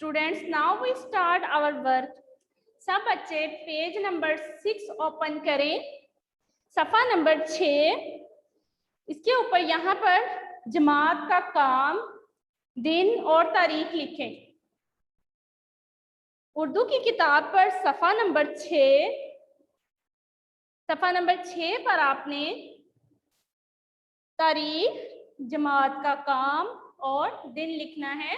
Students, now we start our work. सब बच्चे page number 6 open करें, सफ़ा नंबर 6। इसके ऊपर यहाँ पर जमात का काम, दिन और तारीख लिखें। उर्दू की किताब पर सफ़ा नंबर 6 पर आपने तारीख, जमात का काम और दिन लिखना है।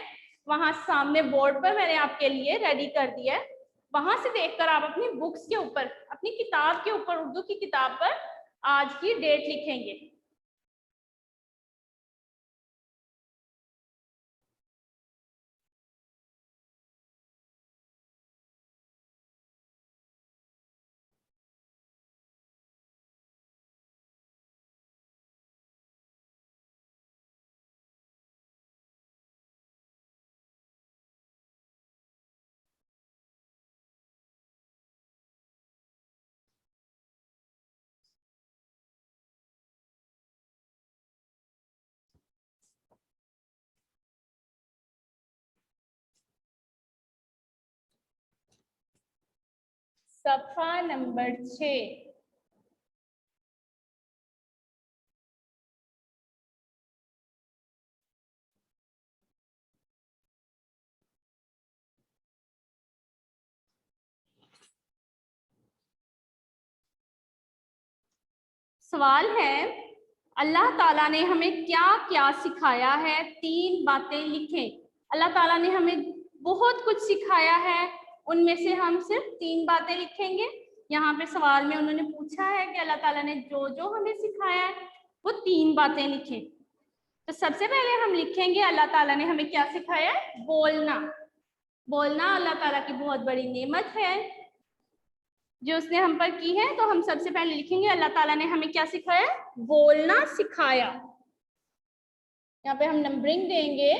वहां सामने बोर्ड पर मैंने आपके लिए रेडी कर दिया है, वहां से देखकर आप अपनी बुक्स के ऊपर, अपनी किताब के ऊपर, उर्दू की किताब पर आज की डेट लिखेंगे। सफ़ा नंबर 6। सवाल है, अल्लाह ताला ने हमें क्या क्या सिखाया है? 3 बातें लिखें। अल्लाह ताला ने हमें बहुत कुछ सिखाया है, उनमें से हम सिर्फ 3 बातें लिखेंगे। यहाँ पे सवाल में उन्होंने पूछा है कि अल्लाह ताला ने जो जो हमें सिखाया है वो 3 बातें लिखें। तो सबसे पहले हम लिखेंगे अल्लाह ताला ने हमें क्या सिखाया है? बोलना। बोलना अल्लाह ताला की बहुत बड़ी नेमत है जो उसने हम पर की है। तो हम सबसे पहले लिखेंगे अल्लाह ताला ने हमें क्या सिखाया? बोलना सिखाया। यहाँ पे हम नंबरिंग देंगे,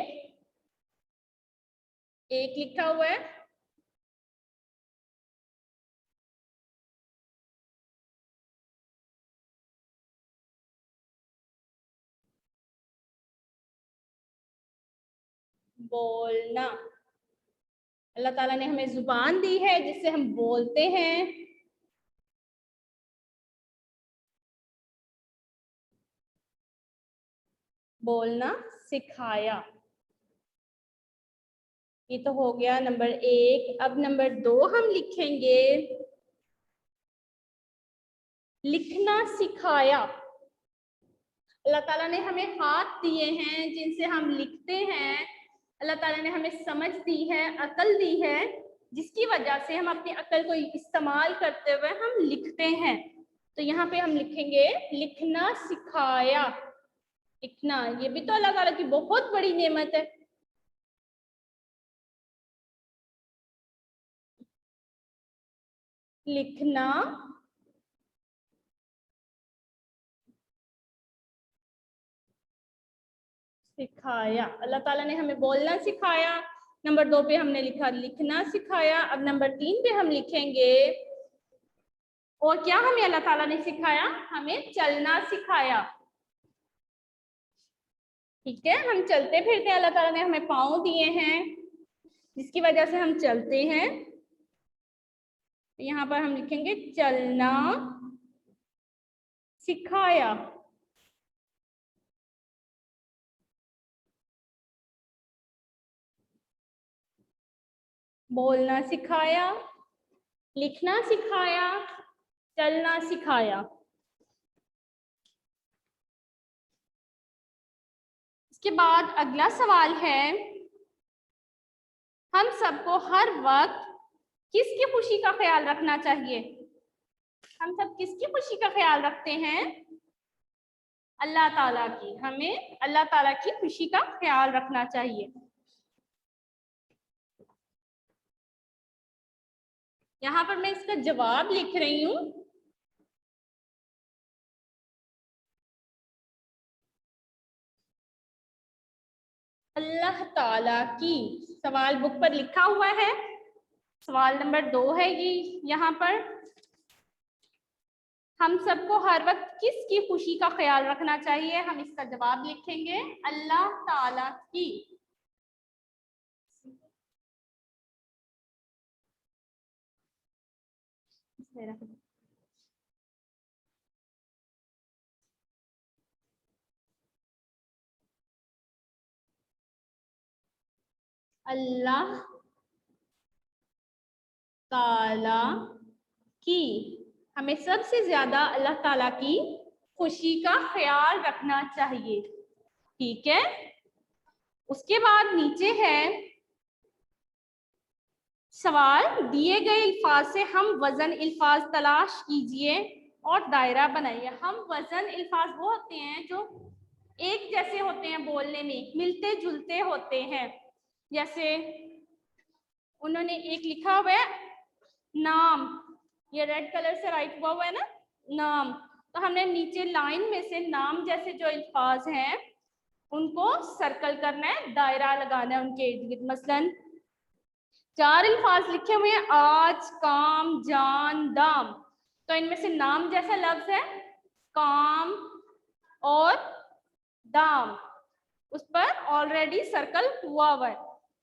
1 लिखा हुआ है। बोलना, अल्लाह ताला ने हमें जुबान दी है जिससे हम बोलते हैं। बोलना सिखाया, ये तो हो गया नंबर 1। अब नंबर 2 हम लिखेंगे लिखना सिखाया। अल्लाह ताला ने हमें हाथ दिए हैं जिनसे हम लिखते हैं। अल्लाह ताला ने हमें समझ दी है, अकल दी है, जिसकी वजह से हम अपनी अकल को इस्तेमाल करते हुए हम लिखते हैं। तो यहाँ पे हम लिखेंगे लिखना सिखाया। लिखना, ये भी तो अल्लाह ताला की बहुत बड़ी नेमत है। लिखना सिखाया। अल्लाह ताला ने हमें बोलना सिखाया। नंबर 2 पे हमने लिखा लिखना सिखाया। अब नंबर 3 पे हम लिखेंगे और क्या हमें अल्लाह ताला ने सिखाया? हमें चलना सिखाया। ठीक है, हम चलते फिरते, अल्लाह ताला ने हमें पाँव दिए हैं जिसकी वजह से हम चलते हैं। यहाँ पर हम लिखेंगे चलना सिखाया। बोलना सिखाया, लिखना सिखाया, चलना सिखाया। इसके बाद अगला सवाल है, हम सबको हर वक्त किसकी खुशी का ख्याल रखना चाहिए? हम सब किसकी खुशी का ख्याल रखते हैं? अल्लाह ताला की। हमें अल्लाह ताला की खुशी का ख्याल रखना चाहिए। यहाँ पर मैं इसका जवाब लिख रही हूँ। अल्लाह ताला की। सवाल बुक पर लिखा हुआ है, सवाल नंबर 2 है ये। यहाँ पर हम सबको हर वक्त किसकी खुशी का ख्याल रखना चाहिए? हम इसका जवाब लिखेंगे अल्लाह ताला की। अल्लाह ताला की, हमें सबसे ज्यादा अल्लाह ताला की खुशी का ख्याल रखना चाहिए। ठीक है, उसके बाद नीचे है सवाल, दिए गए अल्फाज से हम वजन अल्फाज तलाश कीजिए और दायरा बनाइए। हम वजन अल्फाज वो होते हैं जो एक जैसे होते हैं, बोलने में मिलते जुलते होते हैं। जैसे उन्होंने एक लिखा हुआ है नाम, ये रेड कलर से राइट हुआ है ना नाम, तो हमने नीचे लाइन में से नाम जैसे जो अल्फाज हैं उनको सर्कल करना है, दायरा लगाना है उनके इर्द गिर्द। मसलन 4 अल्फाज लिखे हुए हैं, आज, काम, जान, दाम, तो इनमें से नाम जैसा लफ्ज है काम और दाम, उस पर ऑलरेडी सर्कल हुआ है।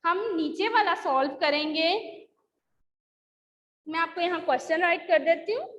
हम नीचे वाला सॉल्व करेंगे। मैं आपको यहाँ क्वेश्चन राइट कर देती हूँ।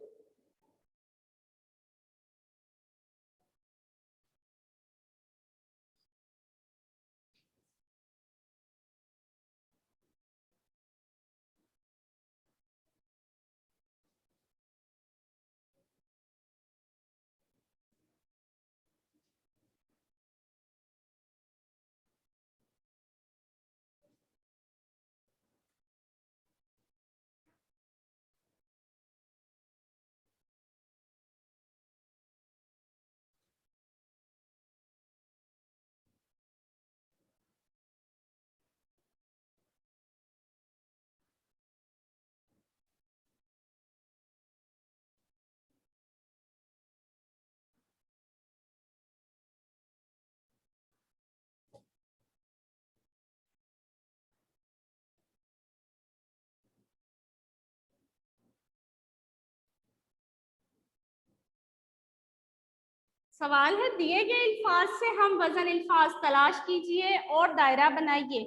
सवाल है, दिए गए अल्फाज से हम वजन अल्फाज तलाश कीजिए और दायरा बनाइए।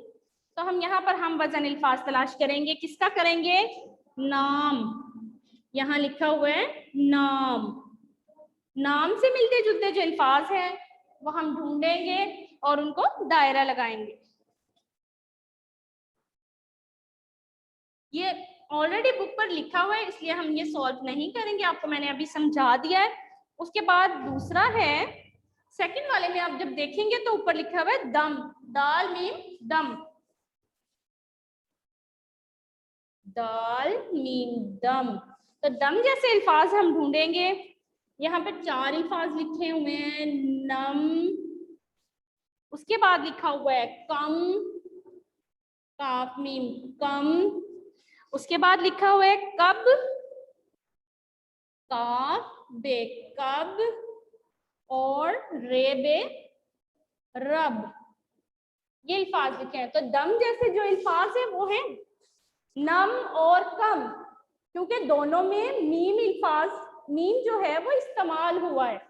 तो हम यहाँ पर हम वजन अल्फाज तलाश करेंगे। किसका करेंगे? नाम, यहाँ लिखा हुआ है नाम। नाम से मिलते जुलते जो अल्फाज हैं वो हम ढूंढेंगे और उनको दायरा लगाएंगे। ये ऑलरेडी बुक पर लिखा हुआ है इसलिए हम ये सॉल्व नहीं करेंगे, आपको मैंने अभी समझा दिया है। उसके बाद दूसरा है, सेकंड वाले में आप जब देखेंगे तो ऊपर लिखा हुआ है दम, दाल मीम दम, दाल मीम दम, तो दम जैसे अल्फाज हम ढूंढेंगे। यहाँ पे 4 अल्फाज लिखे हुए हैं, नम, उसके बाद लिखा हुआ है कम, काफ मीम कम, उसके बाद लिखा हुआ है कब, काफ बे कब, और रे बे रब, ये अल्फाज लिखे हैं। तो दम जैसे जो अल्फाज है वो है नम और कम, क्योंकि दोनों में मीम अल्फाज, मीम जो है वो इस्तेमाल हुआ है।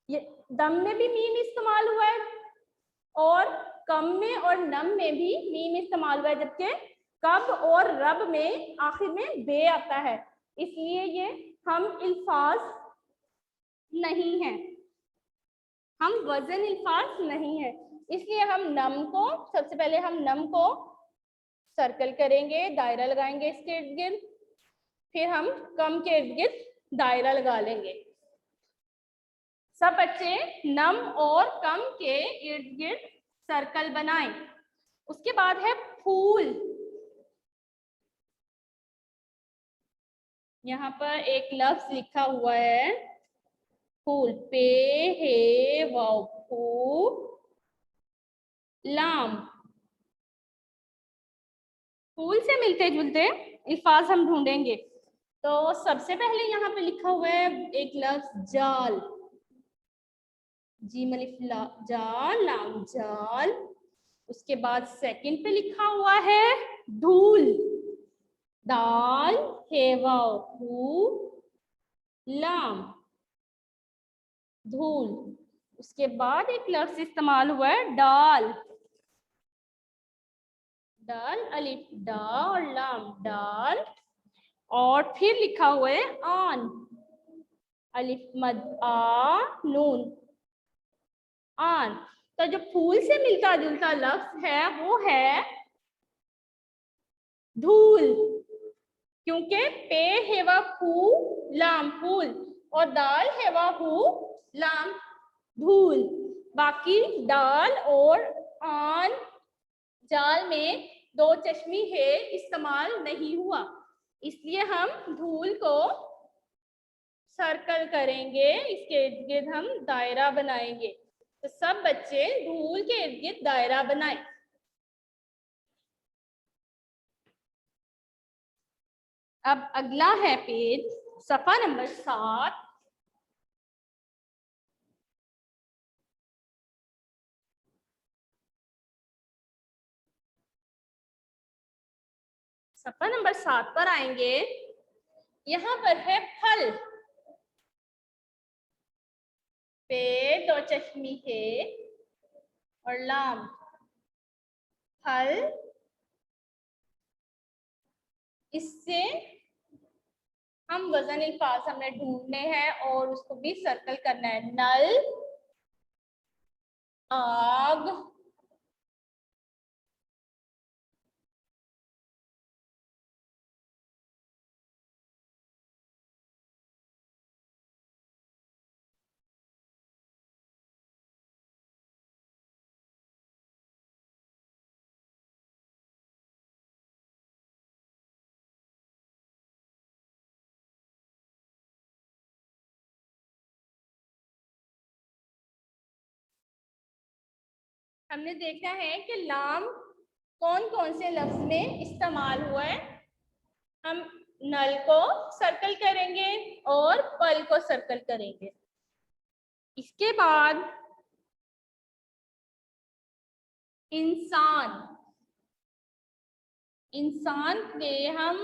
ये दम में भी मीम इस्तेमाल हुआ है और कम में और नम में भी मीम इस्तेमाल हुआ है, जबकि कब और रब में आखिर में बे आता है, इसलिए ये हम अल्फाज नहीं है, हम वजन अल्फाज नहीं है। इसलिए हम नम को, सबसे पहले हम नम को सर्कल करेंगे, दायरा लगाएंगे इसके इर्द गिर्द, फिर हम कम के इर्द गिर्द दायरा लगा लेंगे। सब बच्चे नम और कम के इर्द गिर्द सर्कल बनाएं। उसके बाद है फूल, यहाँ पर एक लफ्ज लिखा हुआ है फूल, पे हे वाव फू लाम, फूल से मिलते जुलते अल्फाज हम ढूंढेंगे। तो सबसे पहले यहाँ पे लिखा हुआ है एक लफ्ज जाल, जीम अलिफ ला जाल लाम जाल, उसके बाद सेकंड पे लिखा हुआ है धूल, दाल हे वाव हू लाम धूल, उसके बाद एक लफ्ज इस्तेमाल हुआ है डाल, दाल अलिफ डा और लाम डाल, और फिर लिखा हुआ है आन, अलिफ मद आ नून, आन। तो जो फूल से मिलता जुलता लफ्ज है वो है धूल, क्योंकि पे हेवा फू लाम फूल और दाल हेवा हु लाम धूल। बाकी दाल और आन जाल में दो चश्मी है इस्तेमाल नहीं हुआ, इसलिए हम धूल को सर्कल करेंगे, इसके इर्द गिर्द हम दायरा बनाएंगे। तो सब बच्चे धूल के इर्द गिर्द दायरा बनाएं। अब अगला है पेज सफा नंबर 7। सफा नंबर 7 पर आएंगे। यहाँ पर है फल, पे दो चश्मी है और लाम, फल। इससे हम वजन अल्फाज हमने ढूंढने हैं और उसको भी सर्कल करना है। नल, आग, हमने देखा है कि लाम कौन कौन से लफ्ज में इस्तेमाल हुआ है। हम नल को सर्कल करेंगे और फल को सर्कल करेंगे। इसके बाद इंसान, इंसान के हम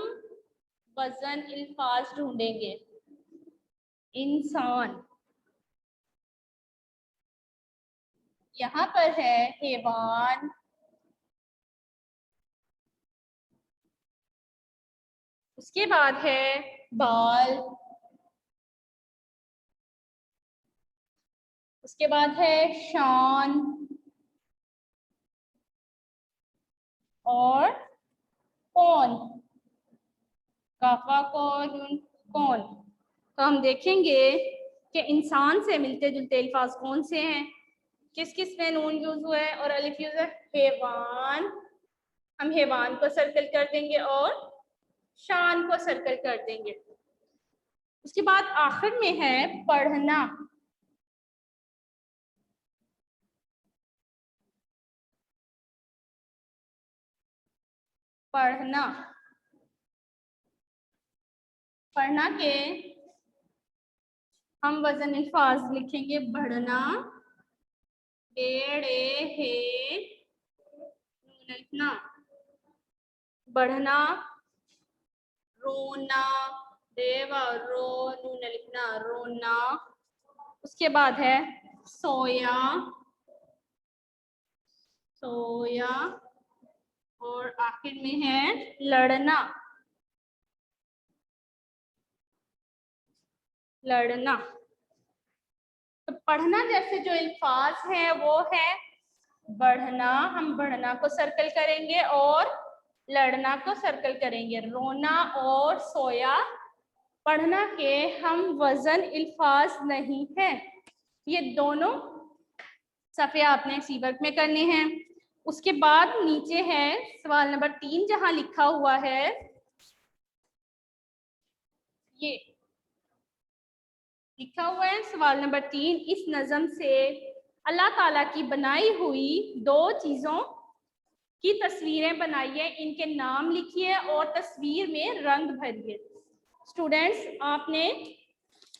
वजन अल्फाज ढूंढेंगे। इंसान, यहाँ पर है हैवान, उसके बाद है बाल, उसके बाद है शान और कौन, काफा कौन कौन। तो हम देखेंगे कि इंसान से मिलते जुलते अल्फाज कौन से हैं, किस किस में नून यूज हुआ है और अलिफ यूज है। हैवान, हम हैवान को सर्कल कर देंगे और शान को सर्कल कर देंगे। उसके बाद आखिर में है पढ़ना, पढ़ना, पढ़ना के हम वजन अल्फाज लिखेंगे। बढ़ना, बेड़े है नून अलिफ ना, बढ़ना। रोना, देवा रो नून अलिफ ना, रोना। उसके बाद है सोया, सोया और आखिर में है लड़ना, लड़ना। तो पढ़ना जैसे जो अल्फाज है वो है बढ़ना, हम बढ़ना को सर्कल करेंगे और लड़ना को सर्कल करेंगे। रोना और सोया पढ़ना के हम वजन अल्फाज नहीं है। ये दोनों सफ़े आपने सी वर्क में करने हैं। उसके बाद नीचे है सवाल नंबर 3, जहां लिखा हुआ है ये लिखा हुआ है सवाल नंबर 3, इस नज़म से अल्लाह ताला की बनाई हुई दो चीज़ों की तस्वीरें बनाइए, इनके नाम लिखिए और तस्वीर में रंग भरिए। स्टूडेंट्स, आपने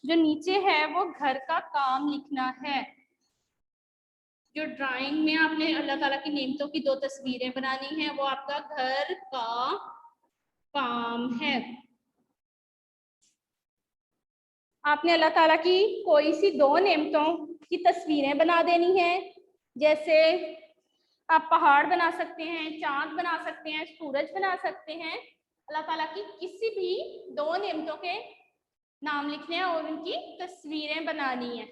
जो नीचे है वो घर का काम लिखना है। जो ड्राइंग में आपने अल्लाह ताला की नेमतों की दो तस्वीरें बनानी है वो आपका घर का काम है। आपने अल्लाह ताला की कोई सी दो नेमतों की तस्वीरें बना देनी है। जैसे आप पहाड़ बना सकते हैं, चांद बना सकते हैं, सूरज बना सकते हैं। अल्लाह ताला की किसी भी 2 नेमतों के नाम लिखने हैं और उनकी तस्वीरें बनानी है।